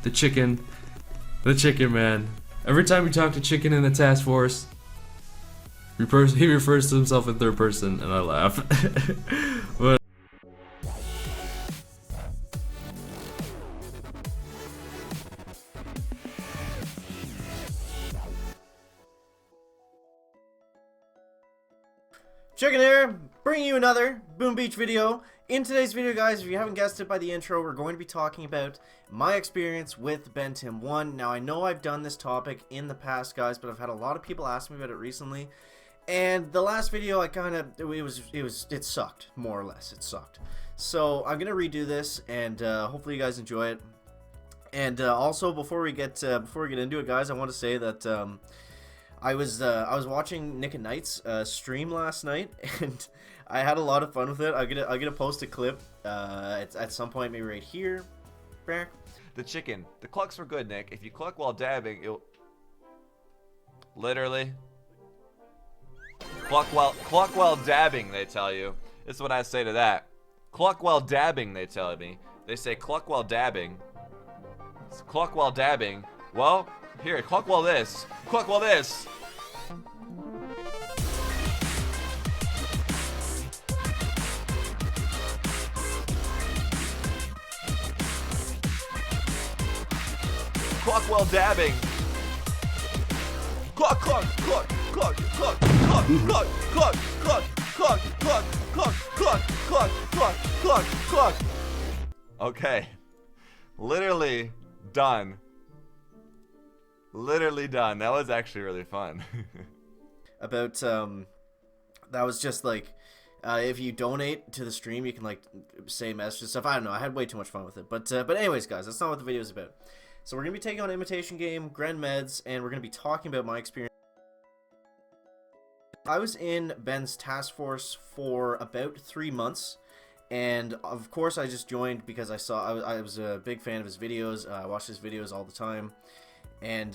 the chicken man. Every time we talk to Chicken in the task force, he refers to himself in third person, and I laugh. But Chicken here, bringing you another Boom Beach video. In today's video, guys, if you haven't guessed it by the intro, we're going to be talking about my experience with Bentimm1. Now, I know I've done this topic in the past, guys, but I've had a lot of people ask me about it recently. And the last video, it sucked, more or less. It sucked. So I'm gonna redo this, and hopefully you guys enjoy it. And also, before we get into it, guys, I want to say that I was watching Nick and Knight's stream last night, and I had a lot of fun with it. I'm gonna post a clip at some point, maybe right here. The chicken. The clucks were good, Nick. If you cluck while dabbing, it'll literally cluck while dabbing. They tell you. This is what I say to that. Cluck while dabbing. They tell me. They say cluck while dabbing. It's cluck while dabbing. Well, here, cluck while this. Cluck while this. Cluck while dabbing. Cluck, cluck, cluck, cluck, cluck, cluck, cluck, cluck, cluck, cluck, cluck, cluck, cluck, cluck, cluck, cluck, cluck. Okay. Literally done. Literally done. That was actually really fun. About that was just like if you donate to the stream, you can like say messages and stuff. I don't know. I had way too much fun with it. But anyways, guys, that's not what the video is about. So we're gonna be taking on Imitation game, Gren Meds, and we're gonna be talking about my experience. I was in Ben's task force for about 3 months, and of course I just joined because I was a big fan of his videos. I watched his videos all the time, and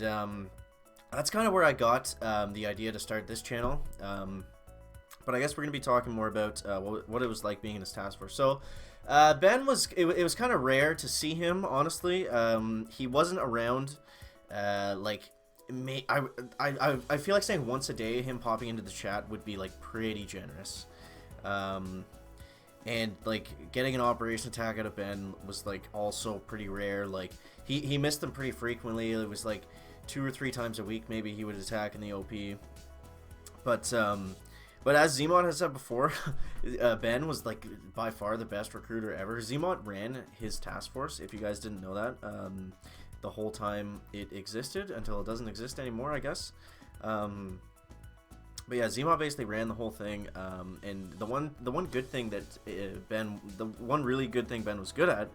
that's kind of where I got the idea to start this channel. But I guess we're gonna be talking more about what it was like being in his task force. So Ben was it was kind of rare to see him, honestly. He wasn't around like I feel like saying once a day him popping into the chat would be like pretty generous. And like getting an operation attack out of Ben was like also pretty rare. Like he missed them pretty frequently. It was like 2 or 3 times a week maybe he would attack in the OP. But as Zmod has said before, Ben was like by far the best recruiter ever. Zmod ran his task force, if you guys didn't know that, the whole time it existed until it doesn't exist anymore, I guess. But yeah, Zmod basically ran the whole thing, and the one good thing that the one really good thing Ben was good at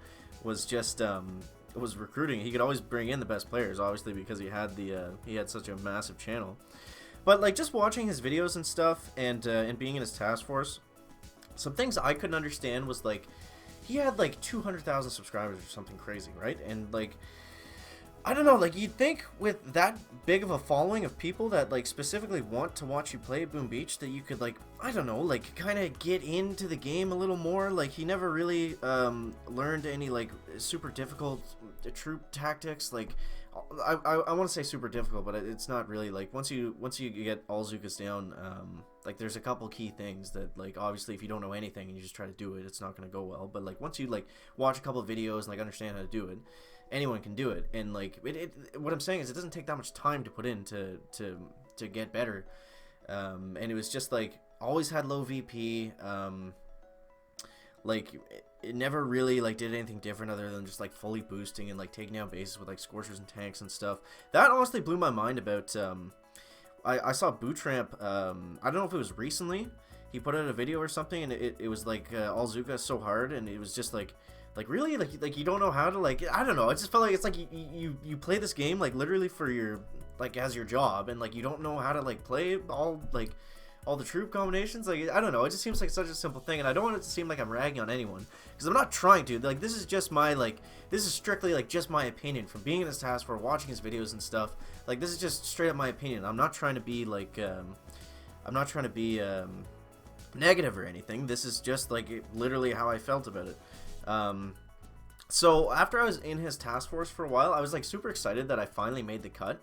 was just was recruiting. He could always bring in the best players, obviously, because he had such a massive channel. But like just watching his videos and stuff, and being in his task force, some things I couldn't understand was like he had like 200,000 subscribers or something crazy, right? And like I don't know, like you'd think with that big of a following of people that like specifically want to watch you play Boom Beach that you could like, I don't know, like kind of get into the game a little more. Like he never really learned any like super difficult troop tactics. Like I want to say super difficult, but it's not really. Like once you get all Zukas down, like there's a couple key things that like obviously if you don't know anything and you just try to do it, it's not going to go well. But like once you like watch a couple of videos and like understand how to do it, anyone can do it. And like what I'm saying is it doesn't take that much time to put in to get better. And it was just like always had low VP. Like it never really like did anything different other than just like fully boosting and like taking down bases with like Scorchers and tanks and stuff. That honestly blew my mind about I saw Bootramp, I don't know if it was recently, he put out a video or something, and it was like all Zuka so hard, and it was just like really like you don't know how to, like, I don't know, it just felt like it's like you play this game like literally for your like as your job, and like you don't know how to like play all the troop combinations. Like I don't know, it just seems like such a simple thing, and I don't want it to seem like I'm ragging on anyone because I'm not trying to. Like this is just my this is strictly like just my opinion from being in his task force, watching his videos and stuff. Like this is just straight up my opinion. I'm not trying to be like negative or anything. This is just like literally how I felt about it. So after I was in his task force for a while, I was like super excited that I finally made the cut.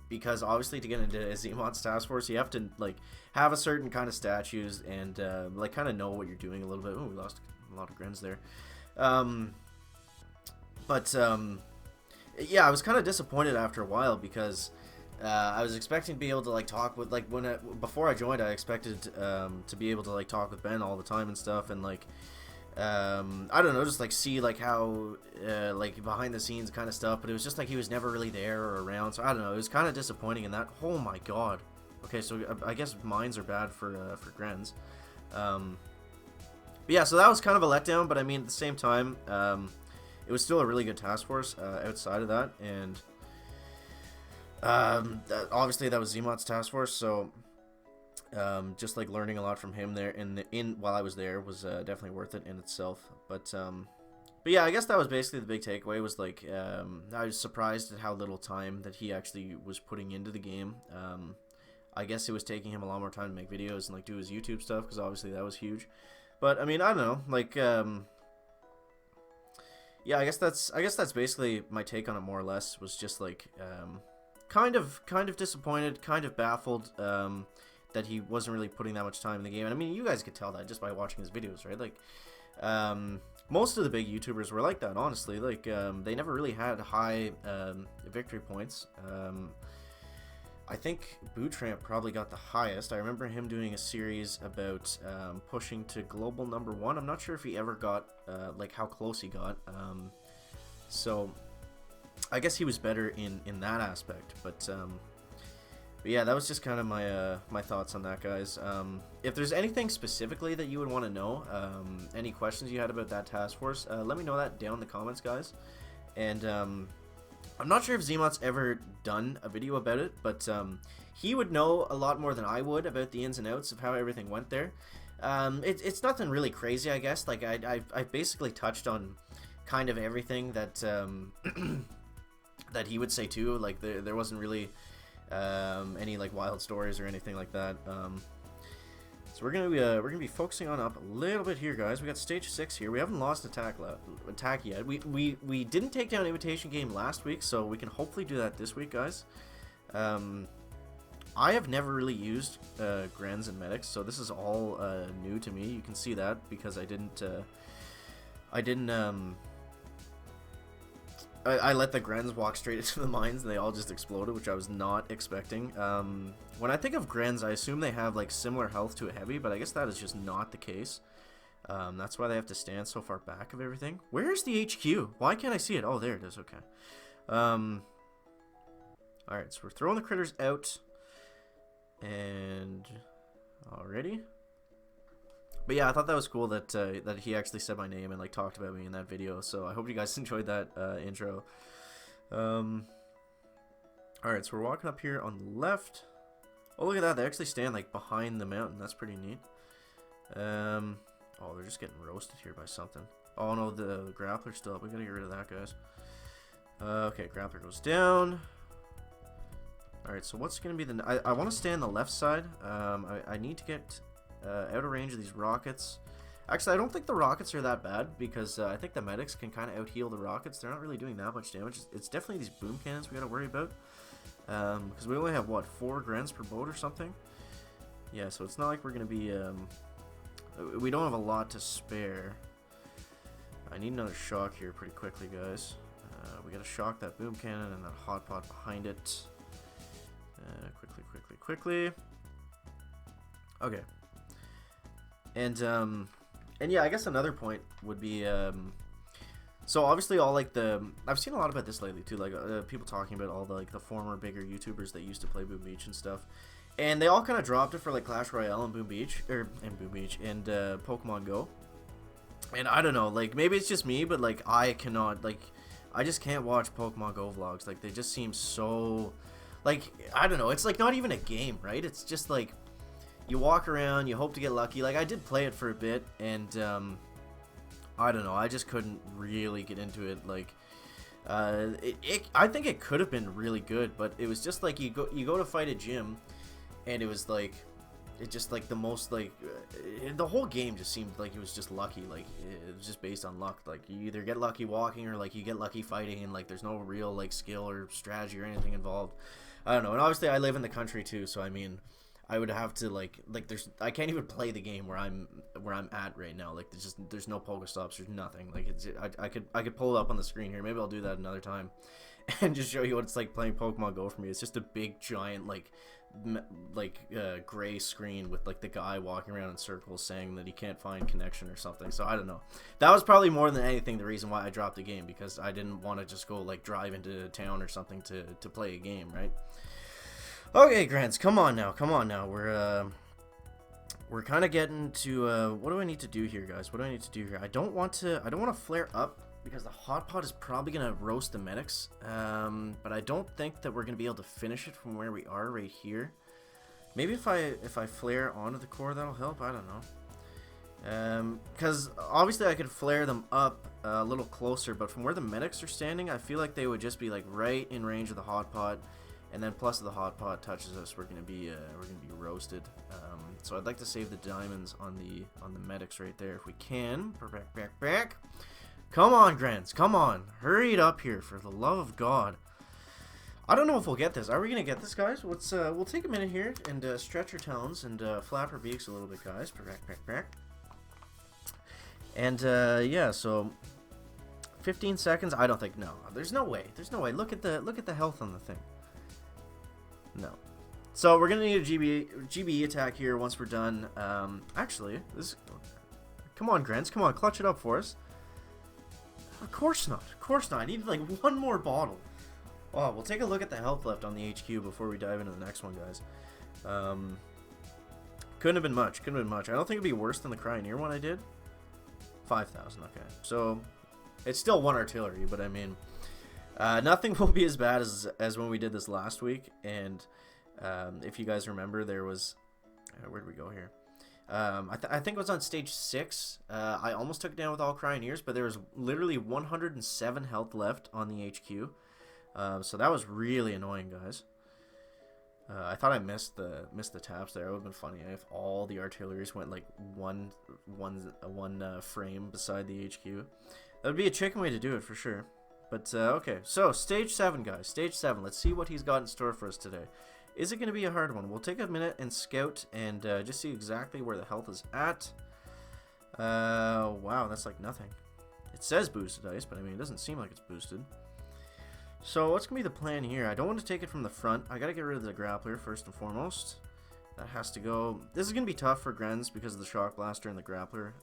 Because obviously to get into Zemont's task force, you have to like have a certain kind of statues and like kind of know what you're doing a little bit. Oh, we lost a lot of grins there. But yeah, I was kind of disappointed after a while because I was expecting to be able to like talk with like before I joined, I expected to be able to like talk with Ben all the time and stuff, and like I don't know, just like see like how like behind the scenes kind of stuff, but it was just like he was never really there or around, so I don't know, it was kind of disappointing in that. Oh my god. Okay, so I guess mines are bad for Grens. But yeah, so that was kind of a letdown, but I mean at the same time it was still a really good task force outside of that, and obviously that was Zemont's task force, so just like learning a lot from him there while I was there was definitely worth it in itself. But yeah, I guess that was basically the big takeaway, was like I was surprised at how little time that he actually was putting into the game. I guess it was taking him a lot more time to make videos and like do his YouTube stuff, because obviously that was huge. But I mean, I don't know, like yeah, I guess that's basically my take on it, more or less. Was just like kind of disappointed, kind of baffled that he wasn't really putting that much time in the game. And I mean, you guys could tell that just by watching his videos, right? Like most of the big YouTubers were like that, honestly. Like they never really had high victory points. I think Bootramp probably got the highest. I remember him doing a series about pushing to global #1. I'm not sure if he ever got like how close he got. So I guess he was better in that aspect. But yeah, that was just kind of my my thoughts on that, guys. If there's anything specifically that you would want to know, any questions you had about that task force, let me know that down in the comments, guys. And I'm not sure if Zemont's ever done a video about it, but he would know a lot more than I would about the ins and outs of how everything went there. It's nothing really crazy, I guess. Like I basically touched on kind of everything that that he would say too. Like there wasn't really any like wild stories or anything like that. So we're gonna be focusing on up a little bit here, guys. We got stage 6 here. We haven't lost attack yet. We didn't take down Imitation game last week, so we can hopefully do that this week, guys. I have never really used Grens and medics, so this is all new to me. You can see that because I let the Grens walk straight into the mines and they all just exploded, which I was not expecting. When I think of Grens, I assume they have like similar health to a heavy, but I guess that is just not the case. That's why they have to stand so far back of everything. Where's the HQ? Why can't I see it? Oh, there it is. Okay. Alright, so we're throwing the critters out. And already. But yeah, I thought that was cool that that he actually said my name and like talked about me in that video. So I hope you guys enjoyed that intro. Alright, so we're walking up here on the left. Oh, look at that. They actually stand like behind the mountain. That's pretty neat. Oh, they're just getting roasted here by something. Oh no, the grappler's still up. We gotta get rid of that, guys. Okay, grappler goes down. Alright, so what's gonna be the... I want to stay on the left side. I need to get out of range of these rockets. Actually, I don't think the rockets are that bad, because I think the medics can kind of out-heal the rockets. They're not really doing that much damage. It's definitely these boom cannons we gotta worry about. Because we only have, what, 4 grants per boat or something? Yeah, so it's not like we're gonna be... we don't have a lot to spare. I need another shock here pretty quickly, guys. We gotta shock that boom cannon and that hot pot behind it. Quickly. Okay. And yeah, I guess another point would be, so obviously all like I've seen a lot about this lately too, like people talking about all the like the former bigger YouTubers that used to play Boom Beach and stuff, and they all kind of dropped it for like Clash Royale and Boom Beach, and Pokemon Go. And I don't know, like maybe it's just me, but like I just can't watch Pokemon Go vlogs. Like they just seem so, like, I don't know, it's like not even a game, right? It's just like you walk around, you hope to get lucky. Like I did play it for a bit, and I don't know, I just couldn't really get into it. Like I think it could have been really good, but it was just like you go to fight a gym, and it was like it just like the most like the whole game just seemed like it was just lucky. Like it was just based on luck. Like you either get lucky walking or like you get lucky fighting, and like there's no real like skill or strategy or anything involved. I don't know. And obviously I live in the country too, so I mean, I would have to like I can't even play the game where I'm at right now. Like there's no Pokestops, there's nothing. Like I could pull it up on the screen here. Maybe I'll do that another time, and just show you what it's like playing Pokemon Go for me. It's just a big giant like gray screen with like the guy walking around in circles saying that he can't find connection or something. So I don't know. That was probably more than anything the reason why I dropped the game, because I didn't want to just go like drive into town or something to play a game, right? Okay, Grants, come on now. We're kind of getting to what do I need to do here, guys? What do I need to do here? I don't want to flare up, because the hot pot is probably gonna roast the medics, but I don't think that we're gonna be able to finish it from where we are right here. Maybe if I flare onto the core, that'll help. I don't know, because obviously I could flare them up a little closer, but from where the medics are standing, I feel like they would just be like right in range of the hot pot, and then plus if the hot pot touches us, we're gonna be roasted. So I'd like to save the diamonds on the medics right there if we can. Back. Come on, Grants, come on. Hurry it up here, for the love of God. I don't know if we'll get this. Are we going to get this, guys? Let's, we'll take a minute here and stretch our tones and flap our beaks a little bit, guys. Back. And, yeah, so 15 seconds. I don't think, no. There's no way. There's no way. Look at the health on the thing. No. So we're going to need a GB attack here once we're done. Actually, this... Come on, Grants. Come on, clutch it up for us. Of course not. I need like one more bottle. Oh, we'll take a look at the health left on the HQ before we dive into the next one, guys. Couldn't have been much. I don't think it'd be worse than the Cryoneer one I did. 5,000. Okay, so it's still one artillery, but I mean, nothing will be as bad as when we did this last week. And if you guys remember, there was where did we go here? I think it was on stage 6. I almost took it down with all Cryoneers, but there was literally 107 health left on the HQ. So that was really annoying, guys. I thought I missed the taps there. It would have been funny if all the artilleries went like one frame beside the HQ. That would be a chicken way to do it for sure. But okay, so stage 7, guys. Stage 7. Let's see what he's got in store for us today. Is it going to be a hard one? We'll take a minute and scout and just see exactly where the health is at. Wow, that's like nothing. It says boosted ice, but I mean, it doesn't seem like it's boosted. So what's going to be the plan here? I don't want to take it from the front. I got to get rid of the grappler first and foremost. That has to go. This is going to be tough for Grens because of the shock blaster and the grappler.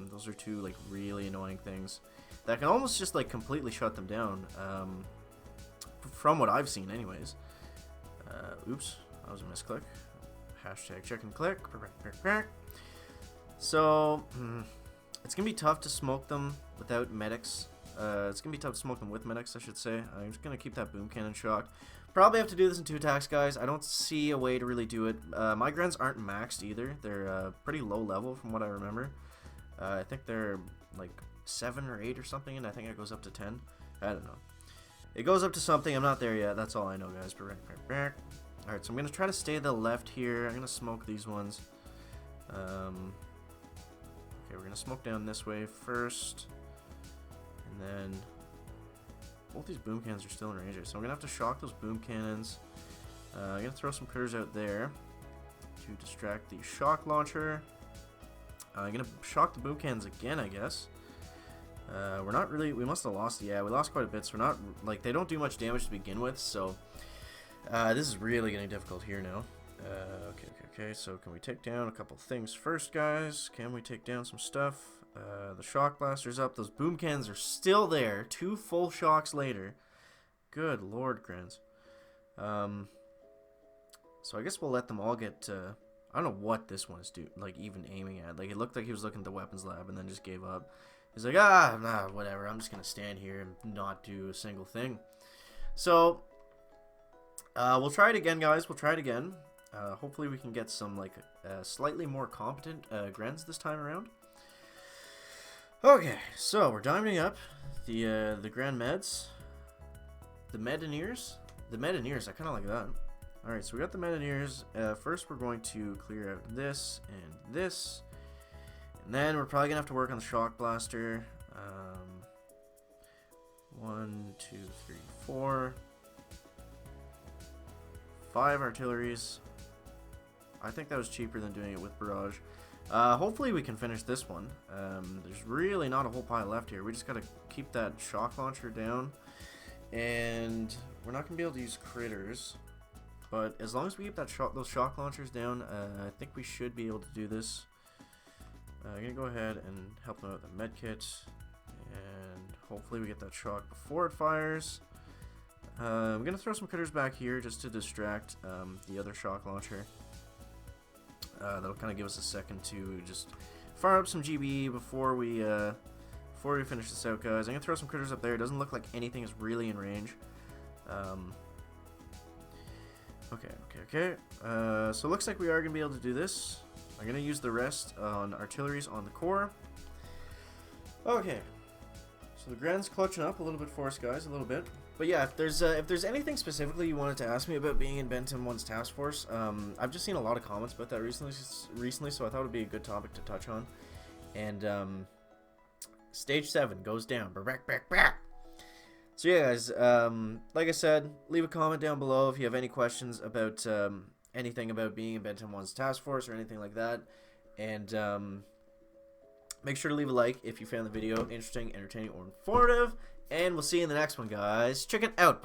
Those are two like really annoying things that can almost just like completely shut them down. From what I've seen anyways. Oops, that was a misclick. Hashtag check and click. So, it's going to be tough to smoke them without medics. It's going to be tough to smoke them with medics, I should say. I'm just going to keep that boom cannon shocked. Probably have to do this in 2 attacks, guys. I don't see a way to really do it. My Grens aren't maxed either. They're pretty low level from what I remember. I think they're like 7 or 8 or something, and I think it goes up to 10. I don't know. It goes up to something. I'm not there yet. That's all I know, guys. Alright, so I'm going to try to stay to the left here. I'm going to smoke these ones. Okay, we're going to smoke down this way first. And then both these boom cannons are still in range, so I'm going to have to shock those boom cannons. I'm going to throw some critters out there to distract the shock launcher. I'm going to shock the boom cannons again, I guess. We're not really, we must have lost, yeah, we lost quite a bit, so we're not, like, they don't do much damage to begin with, so this is really getting difficult here now. Okay, so can we take down a couple things first, guys? Can we take down some stuff? The shock blaster's up, those boom cannons are still there, 2 full shocks later. Good lord, Grens. So I guess we'll let them all get, I don't know what this one is even aiming at. Like, it looked like he was looking at the weapons lab and then just gave up. He's like, nah, whatever, I'm just gonna stand here and not do a single thing. So, we'll try it again, guys, we'll try it again. Hopefully we can get some, like, slightly more competent Grens this time around. Okay, so we're diamonding up the Grand Meds. The Medineers, I kinda like that. Alright, so we got the Metineers. First, we're going to clear out this and this. And then we're probably going to have to work on the Shock Blaster. 1, 2, 3, 4. 5 artilleries. I think that was cheaper than doing it with Barrage. Hopefully we can finish this one. There's really not a whole pile left here. We just got to keep that shock launcher down. And we're not going to be able to use critters. But as long as we keep that those shock launchers down, I think we should be able to do this. I'm going to go ahead and help them out with the medkit. And hopefully we get that shock before it fires. I'm going to throw some critters back here just to distract the other shock launcher. That'll kind of give us a second to just fire up some GB before we finish this out, guys. I'm going to throw some critters up there. It doesn't look like anything is really in range. Okay. So it looks like we are going to be able to do this. I'm going to use the rest on artilleries on the core. Okay. So the Grand's clutching up a little bit for us, guys, a little bit. But yeah, if there's anything specifically you wanted to ask me about being in Bentimm1's task force, I've just seen a lot of comments about that recently, so I thought it would be a good topic to touch on. And stage 7 goes down. So yeah, guys, like I said, leave a comment down below if you have any questions about anything about being in Bentimm1's task force or anything like that. And make sure to leave a like if you found the video interesting, entertaining, or informative. And we'll see you in the next one, guys. Chicken out.